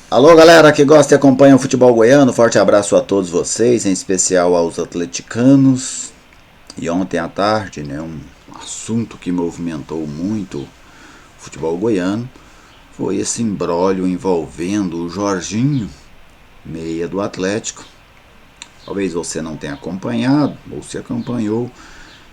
Alô galera que gosta e acompanha o futebol goiano, forte abraço a todos vocês, em especial aos atleticanos. E ontem à tarde, um assunto que movimentou muito o futebol goiano foi esse imbróglio envolvendo o Jorginho, meia do Atlético. Talvez você não tenha acompanhado, ou se acompanhou,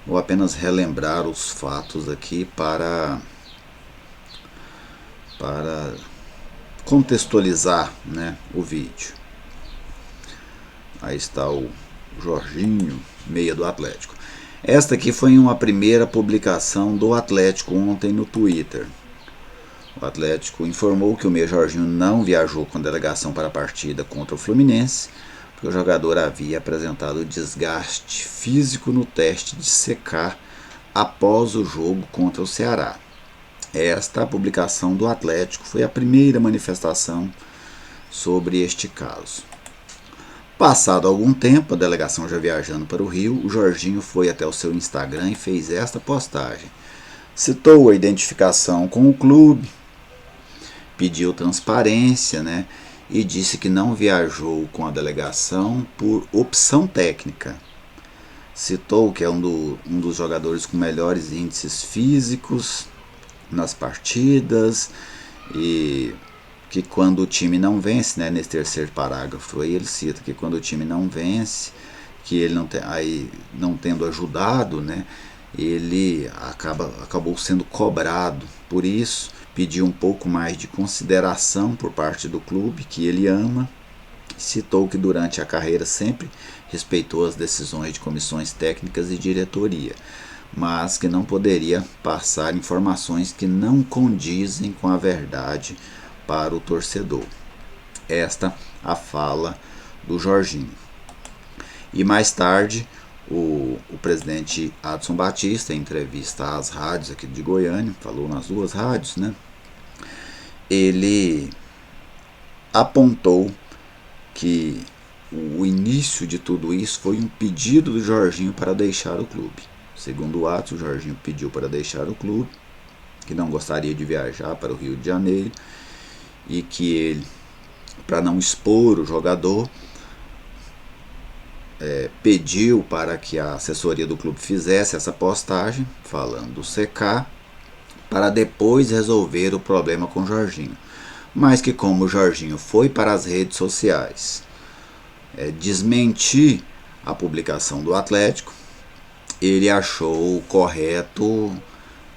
vou apenas relembrar os fatos aqui para contextualizar, o vídeo. Aí está o Jorginho, meia do Atlético. Esta aqui foi uma primeira publicação do Atlético ontem no Twitter. O Atlético informou que o meia Jorginho não viajou com delegação para a partida contra o Fluminense, porque o jogador havia apresentado desgaste físico no teste de secar após o jogo contra o Ceará. Esta publicação do Atlético foi a primeira manifestação sobre este caso. Passado algum tempo, a delegação já viajando para o Rio, o Jorginho foi até o seu Instagram e fez esta postagem. Citou a identificação com o clube, pediu transparência, e disse que não viajou com a delegação por opção técnica. Citou que é um dos jogadores com melhores índices físicos nas partidas, e que quando o time não vence, nesse terceiro parágrafo aí ele cita que quando o time não vence, que ele não tendo ajudado, ele acabou sendo cobrado por isso, pediu um pouco mais de consideração por parte do clube que ele ama. Citou que durante a carreira sempre respeitou as decisões de comissões técnicas e diretoria, mas que não poderia passar informações que não condizem com a verdade para o torcedor. Esta a fala do Jorginho. E mais tarde, o presidente Adson Batista, em entrevista às rádios aqui de Goiânia, falou nas duas rádios, ele apontou que o início de tudo isso foi um pedido do Jorginho para deixar o clube. Segundo o Adson, o Jorginho pediu para deixar o clube, que não gostaria de viajar para o Rio de Janeiro e que ele, para não expor o jogador, pediu para que a assessoria do clube fizesse essa postagem falando do CK para depois resolver o problema com o Jorginho. Mas que como o Jorginho foi para as redes sociais desmentir a publicação do Atlético, ele achou correto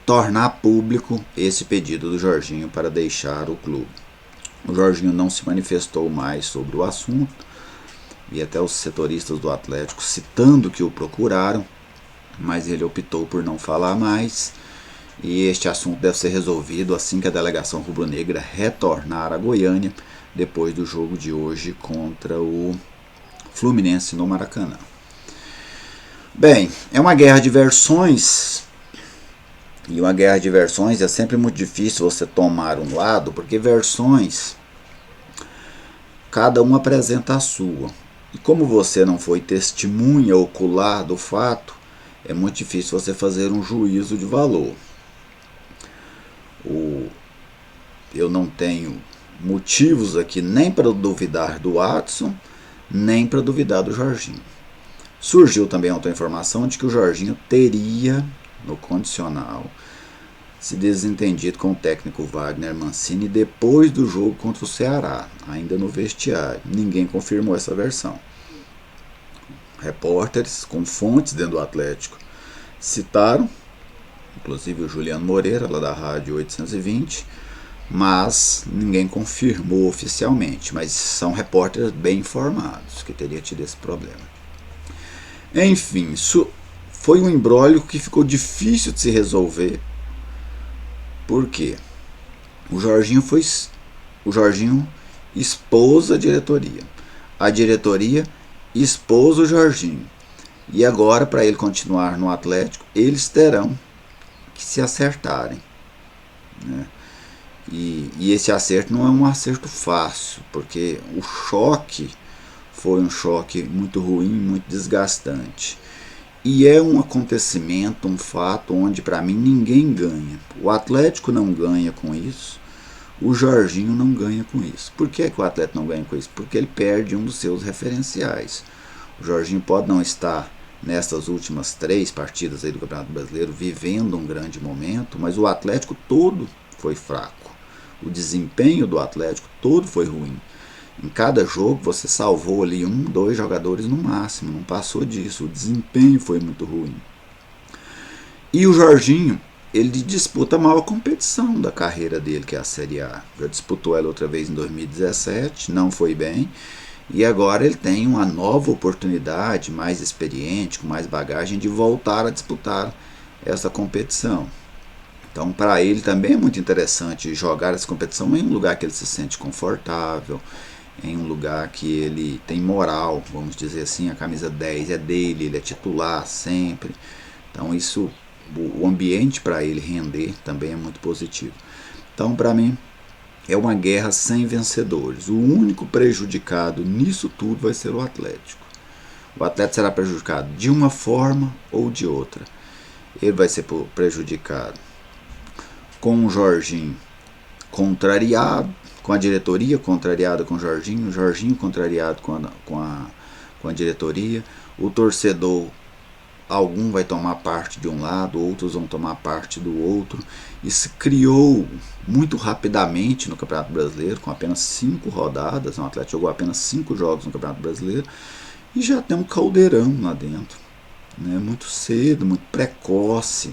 tornar público esse pedido do Jorginho para deixar o clube. O Jorginho não se manifestou mais sobre o assunto, e até os setoristas do Atlético citando que o procuraram, mas ele optou por não falar mais, e este assunto deve ser resolvido assim que a delegação rubro-negra retornar a Goiânia, depois do jogo de hoje contra o Fluminense no Maracanã. Bem, é uma guerra de versões, e uma guerra de versões é sempre muito difícil você tomar um lado, porque versões, cada um apresenta a sua. E como você não foi testemunha ocular do fato, é muito difícil você fazer um juízo de valor. Eu não tenho motivos aqui nem para duvidar do Adson, nem para duvidar do Jorginho. Surgiu também outra informação de que o Jorginho teria, no condicional, se desentendido com o técnico Wagner Mancini depois do jogo contra o Ceará, ainda no vestiário. Ninguém confirmou essa versão. Repórteres com fontes dentro do Atlético citaram, inclusive o Juliano Moreira, lá da Rádio 820, mas ninguém confirmou oficialmente, mas são repórteres bem informados que teria tido esse problema. Enfim, isso foi um imbróglio que ficou difícil de se resolver. Por quê? O Jorginho expôs a diretoria expôs o Jorginho, e agora, para ele continuar no Atlético, eles terão que se acertarem, e esse acerto não é um acerto fácil, porque o choque foi um choque muito ruim, muito desgastante. E é um acontecimento, um fato onde para mim ninguém ganha. O Atlético não ganha com isso, o Jorginho não ganha com isso. Por que o Atlético não ganha com isso? Porque ele perde um dos seus referenciais. O Jorginho pode não estar nestas últimas 3 partidas aí do Campeonato Brasileiro vivendo um grande momento, mas o Atlético todo foi fraco. O desempenho do Atlético todo foi ruim. Em cada jogo você salvou ali 1, 2 jogadores no máximo, não passou disso. O desempenho foi muito ruim. E o Jorginho, ele disputa a maior competição da carreira dele, que é a Série A. Já disputou ela outra vez em 2017, não foi bem. E agora ele tem uma nova oportunidade, mais experiente, com mais bagagem, de voltar a disputar essa competição. Então, para ele também é muito interessante jogar essa competição em um lugar que ele se sente confortável, em um lugar que ele tem moral, vamos dizer assim, a camisa 10 é dele, ele é titular sempre. Então, isso, o ambiente para ele render também é muito positivo. Então, para mim, é uma guerra sem vencedores. O único prejudicado nisso tudo vai ser o Atlético. O Atlético será prejudicado de uma forma ou de outra. Ele vai ser prejudicado com o Jorginho contrariado, com a diretoria contrariada com o Jorginho contrariado com a diretoria, o torcedor, algum vai tomar parte de um lado, outros vão tomar parte do outro. Isso criou muito rapidamente no Campeonato Brasileiro, com apenas 5 rodadas, o Atlético jogou apenas 5 jogos no Campeonato Brasileiro, e já tem um caldeirão lá dentro, né? Muito cedo, muito precoce.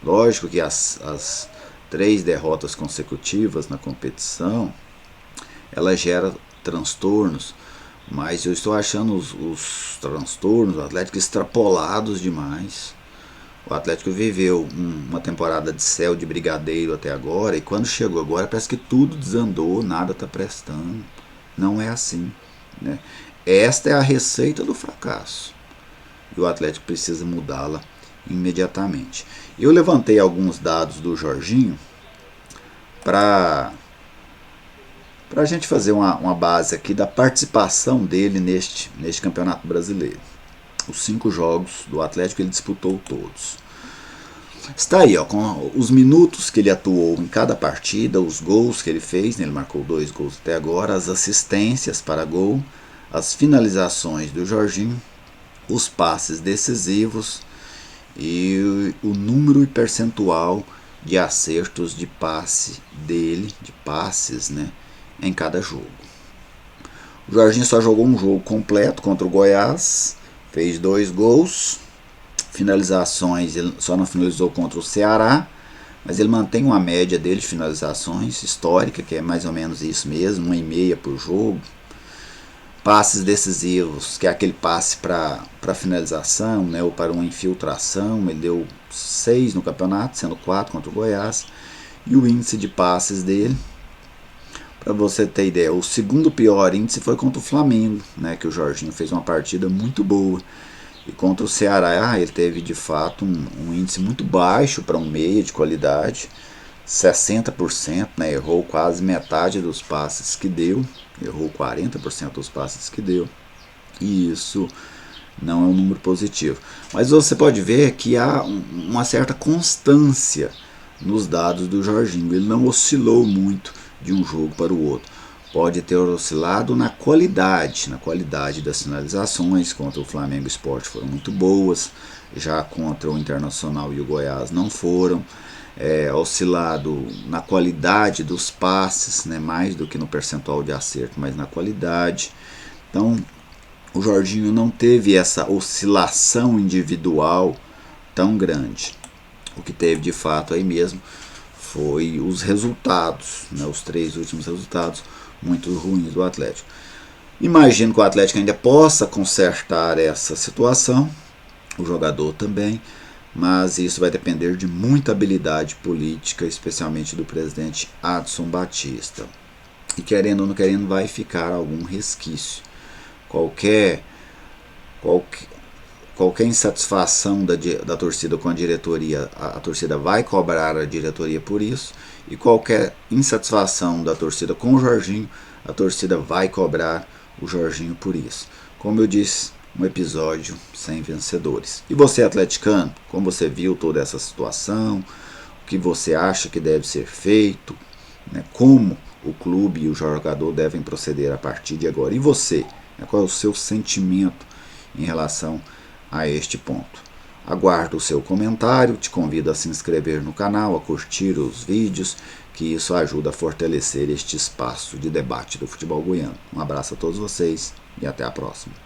Lógico que as 3 derrotas consecutivas na competição, ela gera transtornos, mas eu estou achando os transtornos do Atlético extrapolados demais. O Atlético viveu uma temporada de céu de brigadeiro até agora, e quando chegou agora parece que tudo desandou, nada está prestando. Não é assim, né? Esta é a receita do fracasso, e o Atlético precisa mudá-la imediatamente. Eu levantei alguns dados do Jorginho para a gente fazer uma base aqui da participação dele neste Campeonato Brasileiro. Os 5 jogos do Atlético ele disputou todos. Está aí, ó, com os minutos que ele atuou em cada partida, os gols que ele fez, né, ele marcou 2 gols até agora, as assistências para gol, as finalizações do Jorginho, os passes decisivos e o número e percentual de acertos de passe dele, de passes, né, em cada jogo. O Jorginho só jogou um jogo completo contra o Goiás, fez 2 gols, finalizações, ele só não finalizou contra o Ceará, mas ele mantém uma média dele de finalizações histórica, que é mais ou menos isso mesmo, 1,5 por jogo. Passes decisivos, que é aquele passe para finalização, né, ou para uma infiltração, ele deu 6 no campeonato, sendo 4 contra o Goiás. E o índice de passes dele, para você ter ideia, o segundo pior índice foi contra o Flamengo, né, que o Jorginho fez uma partida muito boa. E contra o Ceará ele teve de fato um índice muito baixo para um meia de qualidade, 60%, né, errou quase metade dos passes que deu, errou 40% dos passes que deu, e isso não é um número positivo. Mas você pode ver que há uma certa constância nos dados do Jorginho, ele não oscilou muito de um jogo para o outro. Pode ter oscilado na qualidade das finalizações. Contra o Flamengo e o Sport foram muito boas, já contra o Internacional e o Goiás não foram. Oscilado na qualidade dos passes, né, mais do que no percentual de acerto, mas na qualidade. Então o Jorginho não teve essa oscilação individual tão grande. O que teve de fato aí mesmo foi os resultados, né, os 3 últimos resultados muito ruins do Atlético. Imagino que o Atlético ainda possa consertar essa situação, o jogador também, mas isso vai depender de muita habilidade política, especialmente do presidente Adson Batista. E querendo ou não querendo, vai ficar algum resquício. Qualquer insatisfação da torcida com a diretoria, a torcida vai cobrar a diretoria por isso, e qualquer insatisfação da torcida com o Jorginho, a torcida vai cobrar o Jorginho por isso. Como eu disse, um episódio sem vencedores. E você, atleticano, como você viu toda essa situação, o que você acha que deve ser feito, né? Como o clube e o jogador devem proceder a partir de agora? E você, né? Qual é o seu sentimento em relação a este ponto? Aguardo o seu comentário, te convido a se inscrever no canal, a curtir os vídeos, que isso ajuda a fortalecer este espaço de debate do futebol goiano. Um abraço a todos vocês e até a próxima.